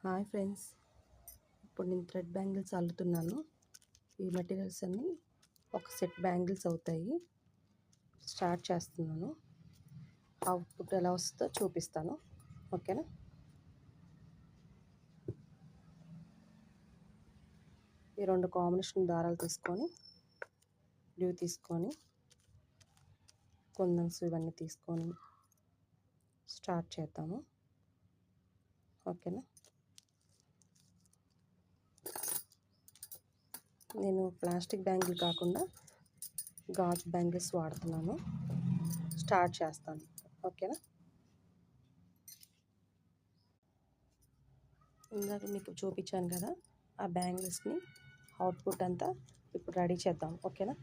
Hi friends, ఇప్పుడు నేను thread bangles అల్లుతున్నాను. ఈ మెటీరియల్స్ అన్నీ ఒక సెట్ బ్యాంగిల్స్ అవుతాయి. స్టార్ట్ చేస్తున్నాను. అవుట్పుట్ ఎలా వస్తుందో చూపిస్తాను. ఓకేనా? ఈ రెండు కాంబినేషన్ దారాలు తీసుకొని గ్లూ తీసుకొని కుందన్స్ ఇవన్నీ తీసుకొని స్టార్ట్ చేద్దాము. ఓకేనా? నేను ప్లాస్టిక్ బ్యాంగిల్ కాకుండా గాజు బ్యాంగిల్స్ వాడుతున్నాను. స్టార్ట్ చేస్తాను. ఓకేనా? ఇందాక మీకు చూపించాను కదా, ఆ బ్యాంగిల్స్ని అవుట్పుట్ అంతా ఇప్పుడు రెడీ చేద్దాం. ఓకేనా?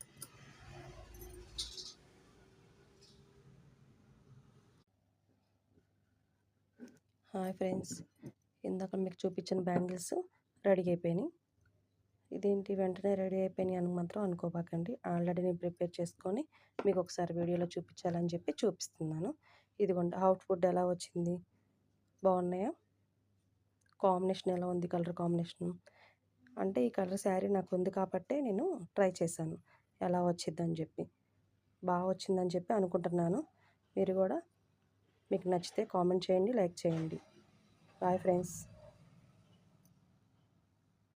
హాయ్ ఫ్రెండ్స్, ఇందాక మీకు చూపించిన బ్యాంగిల్స్ రెడీ అయిపోయినాయి. ఇదేంటి వెంటనే రెడీ అయిపోయినాయి అని మాత్రం అనుకోబాకండి. ఆల్రెడీ నేను ప్రిపేర్ చేసుకొని మీకు ఒకసారి వీడియోలో చూపించాలని చెప్పి చూపిస్తున్నాను. ఇదిగోండి అవుట్పుట్ ఎలా వచ్చింది, బాగున్నాయా? కాంబినేషన్ ఎలా ఉంది? కలర్ కాంబినేషన్ అంటే ఈ కలర్ శారీ నాకు ఉంది కాబట్టి నేను ట్రై చేశాను ఎలా వచ్చిందని చెప్పి. బాగా వచ్చిందని చెప్పి అనుకుంటున్నాను. మీరు కూడా మీకు నచ్చితే కామెంట్ చేయండి, లైక్ చేయండి. Bye friends.